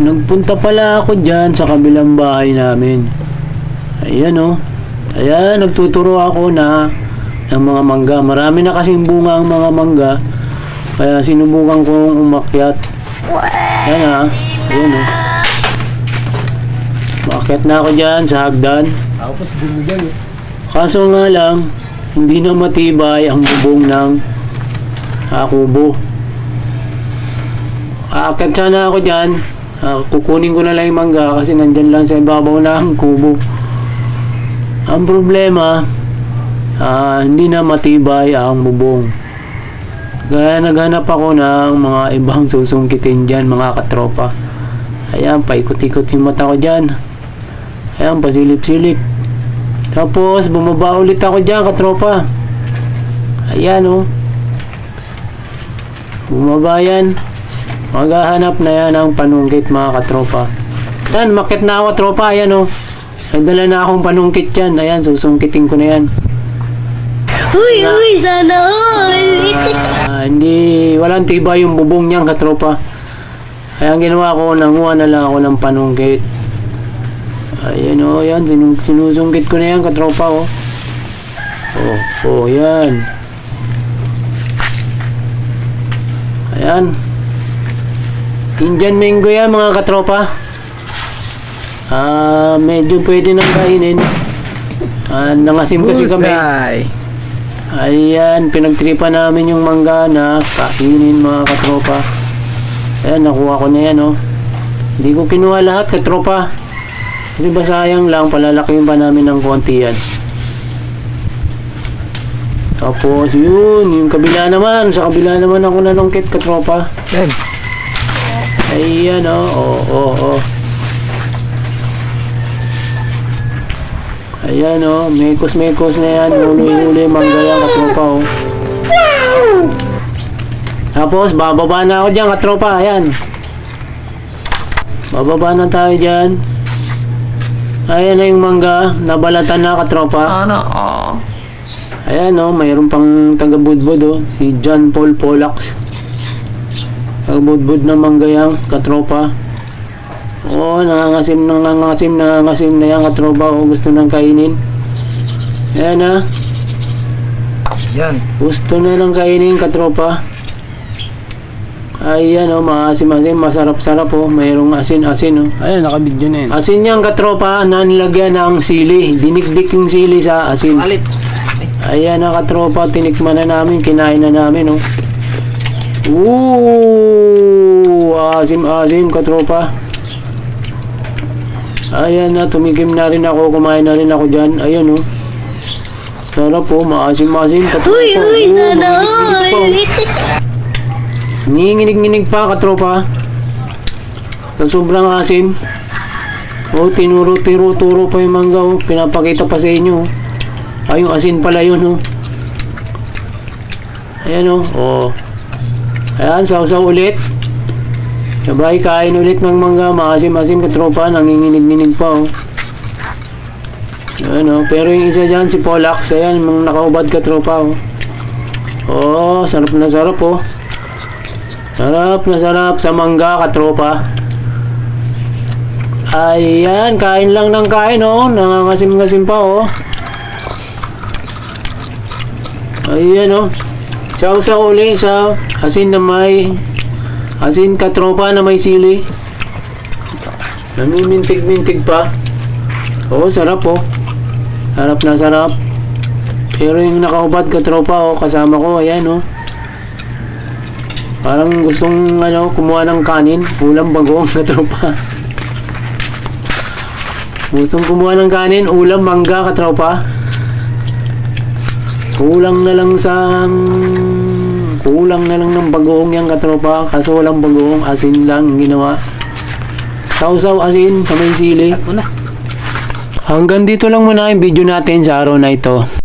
nagpunta pala ako dyan sa kabilang bahay namin. Ayan o. Ayan, nagtuturo ako ng mga mangga. Marami na kasing bunga ang mga mangga. Kaya sinubukan kong umakyat. Ayan ha. Ayan o. Umakyat na ako dyan sa hagdan. Tapos din mo dyan eh. Kaso nga lang, hindi na matibay ang bubong ng kubo. Aakyat sana ako dyan. Kukunin ko na lang yung mangga kasi nandyan lang sa ibabaw ng kubo. Ang problema, hindi na matibay ang bubong. Kaya naghanap ako ng mga ibang susungkitin dyan, mga katropa. Ayan, paikot-ikot yung mata ko dyan. Ayan, pasilip-silip. Tapos, bumaba ulit ako dyan, katropa. Ayan, oh. Bumaba yan. Maghahanap na yan ng panungkit, mga katropa. Ayan, makit na ako, katropa. Ayan, oh. May dala na akong panungkit yan. Ayan, susungkitin ko na yan. Uy, sana all! Hindi, walang tibay yung bubong niyang, katropa. Kaya ang ginawa ko, nanguha na lang ako ng panungkit. Ayan o, yan. Sinusungkit ko na yan, katropa o. Oh, yan. Ayan. Indian mango yan, mga katropa. Medyo pwede nang kainin. Nangasim kasi kami. Ayan, pinagtripa namin yung mangga na kainin, mga katropa. Ayan, nakuha ko na yan o. Hindi ko kinuha lahat, katropa. Kasi ba sayang lang, palalakihin pa namin ng konti yan. Tapos yun, yung kabila naman. Sa kabila naman ako nanungkit, katropa. Yan. Ayan o, oh. Ayan o, mekos-mekos na yan. Huli-huli, mangga yan, katropa o. Tapos, bababa na ako dyan, katropa. Ayan. Bababa na tayo dyan. Ayan na yung mangga. Nabalatan na, katropa. Sana Ayan o, mayroon pang taga-budbud o. Si John Paul Polax. Taga-budbud na mangga yan, katropa. Oo, nangangasim na yan, katropa o. Gusto nang kainin. Ayan na. yan. Gusto na lang kainin, katropa. Ayan o, maasim-asim, masarap-sarap o. Mayroong asin-asin o. Ayan, nakabidyo na yan. Asin yan, katropa, na nilagyan ng sili. Dinikdik yung sili sa asin. Alit. Ayan na, katropa, tinikman na namin, kinain na namin o. Ooh, asim-asim, katropa. Ayan na, tumikim na rin ako, kumain na rin ako dyan. Ayan o. Sarap o, maasim-asim, katropa. Uy, sana all! Nginginig-nginig pa, katropa. Sa sobrang asim. O, tinuro-turo pa yung mangga o. Pinapakita pa sa inyo o. Ay, yung asin pala yun o. Ayan o. O. Ayan, sausaw ulit. Sabay, kain ulit ng mangga. Maasim-asim, katropa. Nanginginig-nginig pa o. Ayan o. Pero yung isa dyan, si Polax. Ayan, mga nakaubad, katropa o. O, sarap na sarap o. Sarap na sarap sa mangga, katropa. Ayan, kain lang ng kain oh. Nangangasim-ngasim pa oh. Ayan oh. Sausaw uli sa asin na may asin, katropa, na may sili. Namimintig-mintig pa. Oh, sarap oh. Sarap na sarap. Pero yung nakaubad, katropa oh, kasama ko, ayan oh. Parang gustong kumuha ng kanin, ulam bagoong, katropa. Gustong kumuha ng kanin, ulam mangga, katropa. Kulang na lang ng bagoong yan, katropa. Kaso walang bagoong, asin lang ginawa. Sausaw asin sa may sili. Hanggang dito lang muna yung video natin sa araw na ito.